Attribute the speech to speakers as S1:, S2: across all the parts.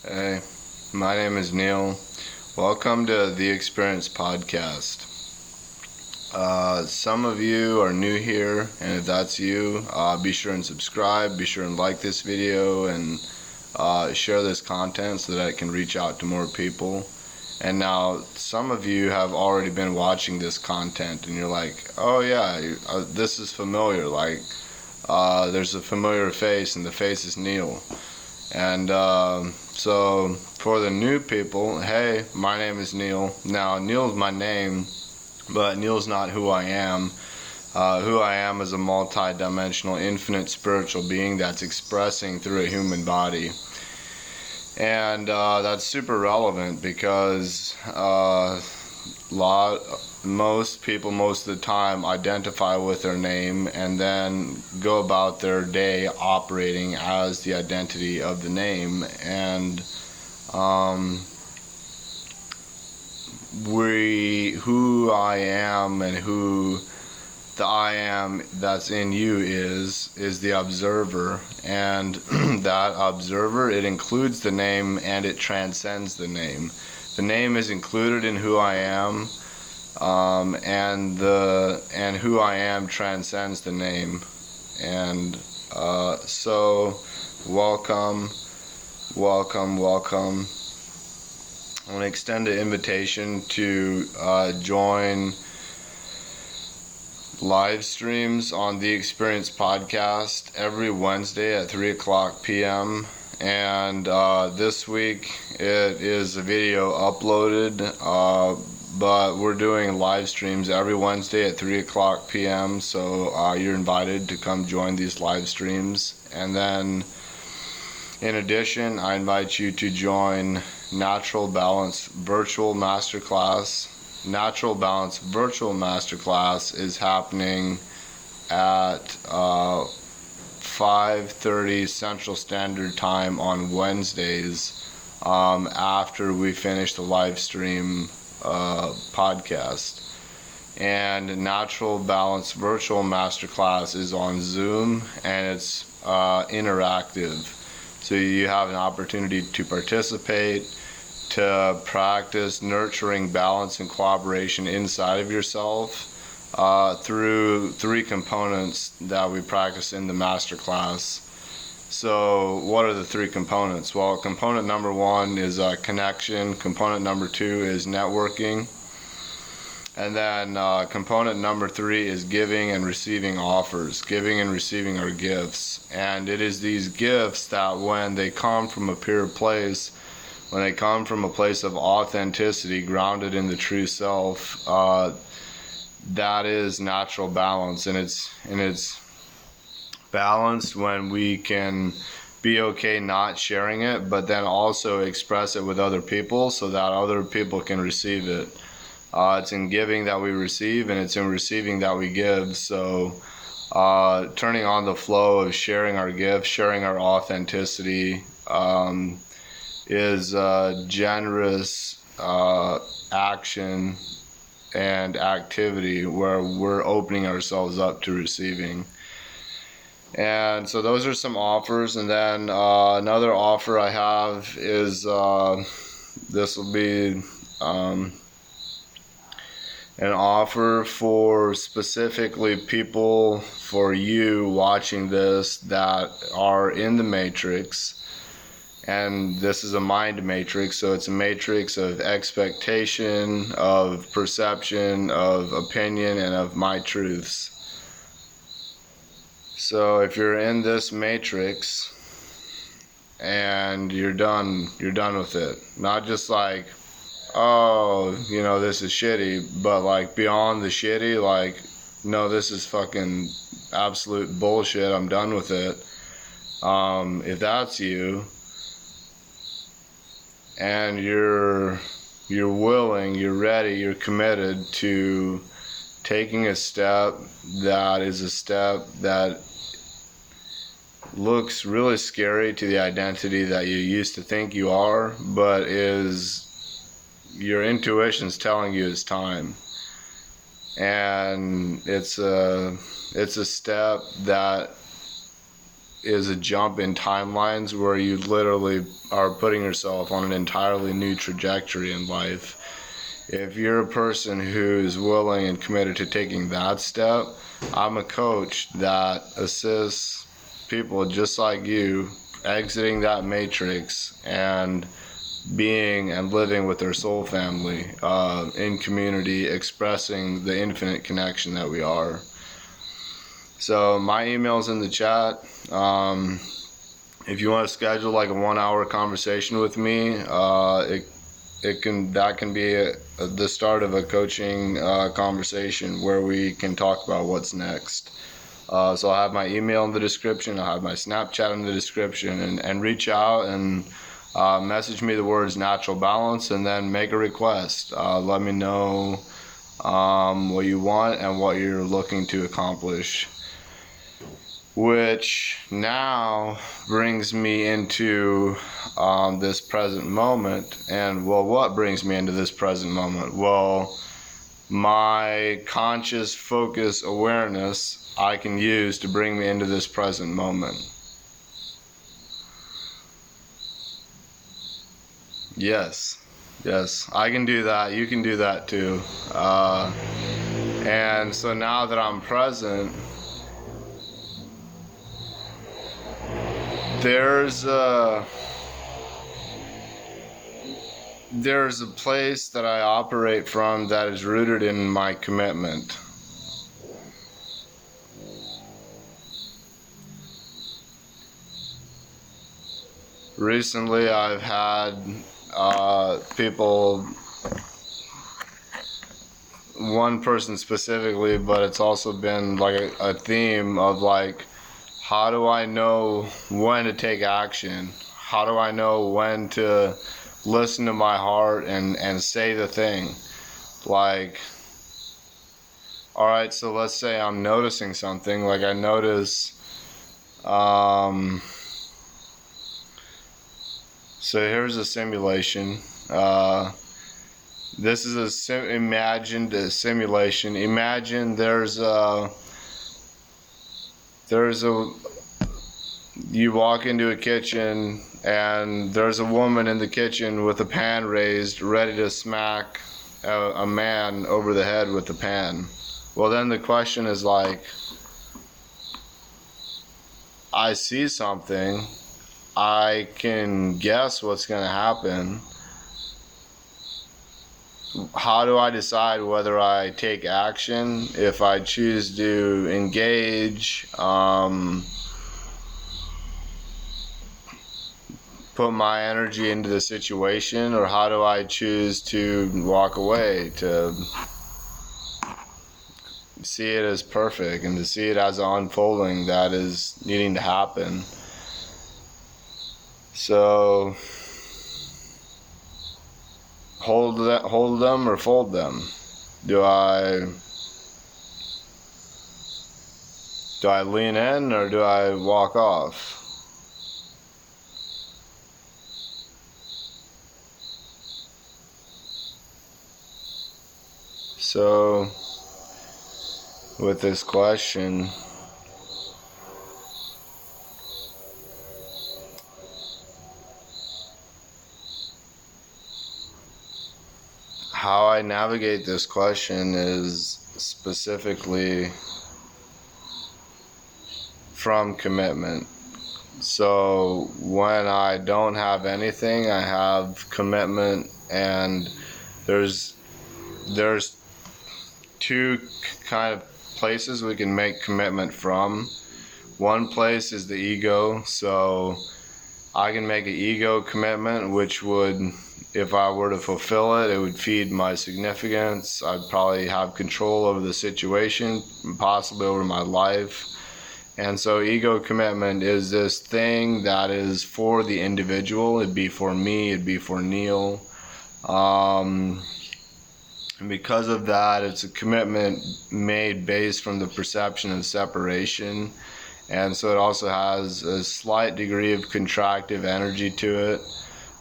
S1: Hey, my name is Neal. Welcome to the Podcast. Some of you are new here, and if that's you, be sure and subscribe, be sure and like this video, and share this content so that it can reach out to more people. And now, some of you have already been watching this content, and you're like, oh yeah, this is familiar, there's a familiar face, and the face is Neal. And so for the new people, hey, my name is Neal. Now, Neal's my name, but Neal's not who I am. Who I am is a multi-dimensional, infinite spiritual being that's expressing through a human body. And that's super relevant because most people most of the time identify with their name and then go about their day operating as the identity of the name. And who I am and who the I am that's in you is the observer, and that observer, it includes the name and it transcends the name. The name is included in who I am, and who I am transcends the name. And so welcome. I want to extend an invitation to join live streams on the Podcast every Wednesday at 3:00 p.m. And this week it is a video uploaded, but we're doing live streams every Wednesday at 3:00 p.m. So you're invited to come join these live streams. And then in addition, I invite you to join Natural Balance Virtual Masterclass. Natural Balance Virtual Masterclass is happening at 5:30 Central Standard Time on Wednesdays, after we finish the live stream podcast. And Natural Balance Virtual Masterclass is on Zoom, and it's interactive. So you have an opportunity to participate, to practice nurturing balance and cooperation inside of yourself through three components that we practice in the masterclass. So what are the three components? Well, component number one is connection. Component number two is networking. And then component number three is giving and receiving offers. Giving and receiving our gifts. And it is these gifts that when they come from a pure place, when they come from a place of authenticity, grounded in the true self, that is natural balance. And it's balanced when we can be okay not sharing it, but then also express it with other people so that other people can receive it. It's in giving that we receive, and it's in receiving that we give. So turning on the flow of sharing our gifts, sharing our authenticity, is generous action and activity where we're opening ourselves up to receiving. And so those are some offers. And then another offer I have is this will be an offer for specifically people, for you watching this, that are in the matrix. And this is a mind matrix, so it's a matrix of expectation, of perception, of opinion, and of my truths. So if you're in this matrix and you're done with it. Not just like, oh, this is shitty, but like beyond the shitty, like, no, this is fucking absolute bullshit, I'm done with it. If that's you, and you're willing, you're ready, you're committed to taking a step that is a step that looks really scary to the identity that you used to think you are, but is your intuition's telling you it's time. And it's a step that is a jump in timelines where you literally are putting yourself on an entirely new trajectory in life. If you're a person who is willing and committed to taking that step, I'm a coach that assists people just like you exiting that matrix and being and living with their soul family in community, expressing the infinite connection that we are. So my email's in the chat. If you want to schedule like a 1 hour conversation with me, that can be the start of a coaching conversation where we can talk about what's next. So I'll have my email in the description. I'll have my Snapchat in the description, and reach out and message me the words natural balance, and then make a request. Let me know what you want and what you're looking to accomplish. Which now brings me into this present moment. And well, what brings me into this present moment? Well, my conscious focus awareness I can use to bring me into this present moment. Yes, I can do that. You can do that too. And so now that I'm present, there's a place that I operate from that is rooted in my commitment. Recently I've had people, one person specifically, but it's also been like a theme of like, how do I know when to take action? How do I know when to listen to my heart and say the thing? Like, all right, so let's say I'm noticing something. Like I notice, so here's a simulation. This is imagined simulation. Imagine you walk into a kitchen and there's a woman in the kitchen with a pan raised, ready to smack a man over the head with the pan. Well, then the question is like, I see something, I can guess what's going to happen. How do I decide whether I take action? If I choose to engage, put my energy into the situation, or how do I choose to walk away, to see it as perfect and to see it as an unfolding that is needing to happen? So hold them or fold them? Do I lean in or do I walk off? So with this question, how I navigate this question is specifically from commitment. So when I don't have anything, I have commitment, and there's two kind of places we can make commitment from. One place is the ego. So I can make an ego commitment, which would, if I were to fulfill it, it would feed my significance. I'd probably have control over the situation, possibly over my life. And so ego commitment is this thing that is for the individual. It'd be for me, it'd be for Neal. And because of that, it's a commitment made based from the perception of separation. And so it also has a slight degree of contractive energy to it,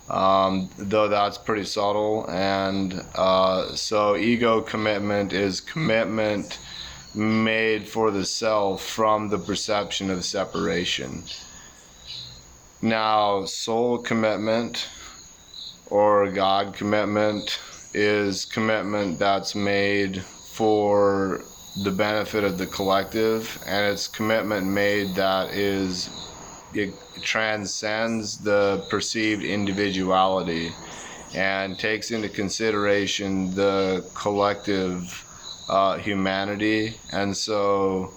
S1: though that's pretty subtle. And so ego commitment is commitment made for the self from the perception of separation. Now, soul commitment or God commitment is commitment that's made for the benefit of the collective, and it's commitment made that it transcends the perceived individuality and takes into consideration the collective humanity. And so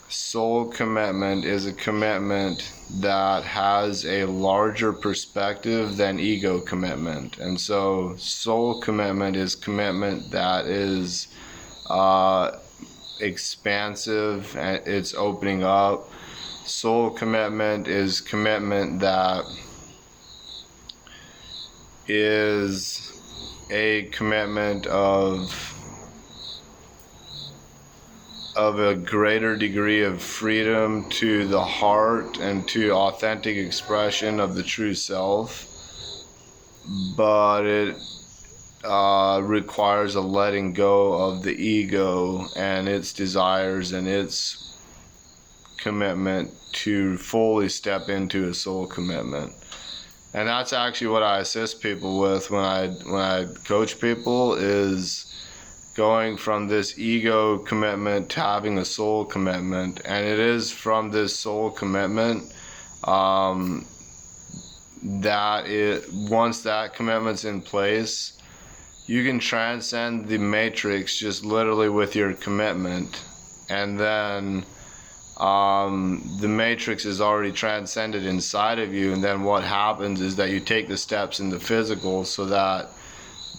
S1: soul commitment is a commitment that has a larger perspective than ego commitment. And so soul commitment is commitment that is expansive, and it's opening up. Soul commitment is commitment that is a commitment of a greater degree of freedom to the heart and to authentic expression of the true self, but it requires a letting go of the ego and its desires and its commitment to fully step into a soul commitment. And that's actually what I assist people with when I coach people, is going from this ego commitment to having a soul commitment. And it is from this soul commitment once that commitment's in place, you can transcend the matrix just literally with your commitment. And then the matrix is already transcended inside of you, and then what happens is that you take the steps in the physical, so that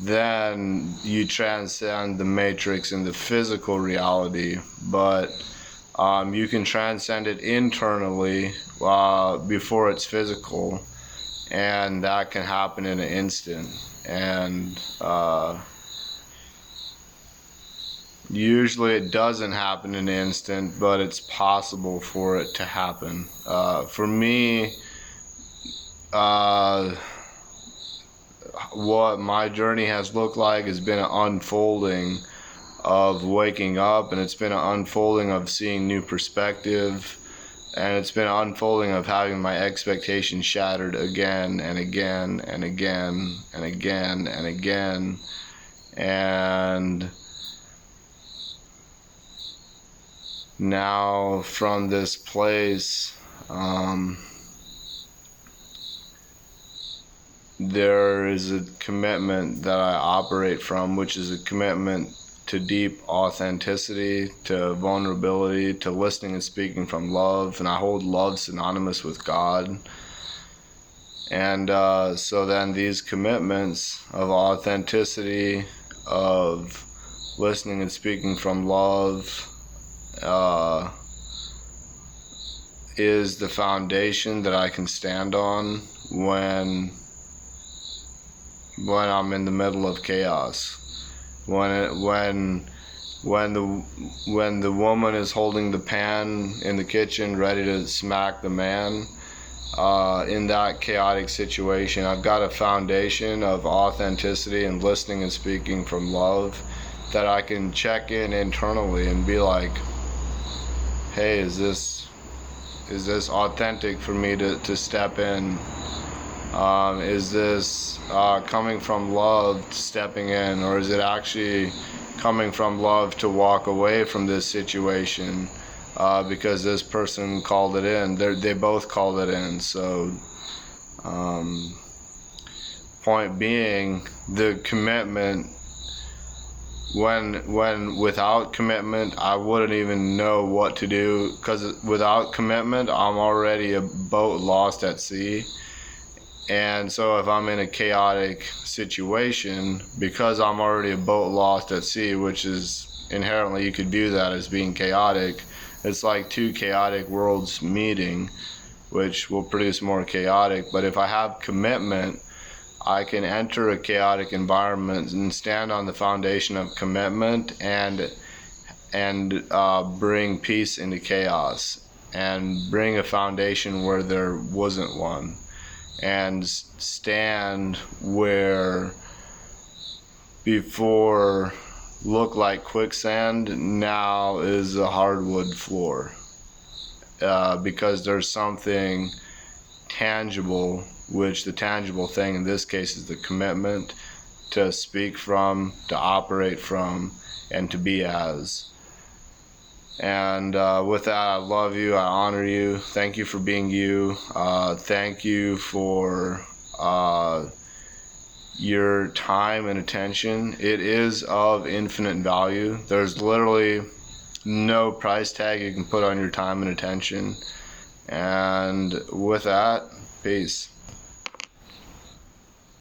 S1: then you transcend the matrix in the physical reality. But you can transcend it internally before it's physical, and that can happen in an instant. And usually it doesn't happen in an instant, but it's possible for it to happen. For me, what my journey has looked like has been an unfolding of waking up, and it's been an unfolding of seeing new perspective, and it's been an unfolding of having my expectations shattered again and again and again and again and again. And now from this place, there is a commitment that I operate from, which is a commitment to deep authenticity, to vulnerability, to listening and speaking from love. And I hold love synonymous with God. And so then these commitments of authenticity, of listening and speaking from love, is the foundation that I can stand on when I'm in the middle of chaos. When the woman is holding the pan in the kitchen ready to smack the man, in that chaotic situation, I've got a foundation of authenticity and listening and speaking from love that I can check in internally and be like, hey, is this authentic for me to step in? Is this coming from love, stepping in, or is it actually coming from love to walk away from this situation because this person called it in? They both called it in. So point being, the commitment, when without commitment, I wouldn't even know what to do, because without commitment, I'm already a boat lost at sea. And so if I'm in a chaotic situation, because I'm already a boat lost at sea, which is inherently, you could view that as being chaotic, it's like two chaotic worlds meeting, which will produce more chaotic. But if I have commitment, I can enter a chaotic environment and stand on the foundation of commitment and bring peace into chaos, and bring a foundation where there wasn't one, and stand where before looked like quicksand now is a hardwood floor, because there's something tangible, which the tangible thing in this case is the commitment to speak from, to operate from, and to be as. And with that, I love you. I honor you. Thank you for being you. Thank you for your time and attention. It is of infinite value. There's literally no price tag you can put on your time and attention. And with that, peace.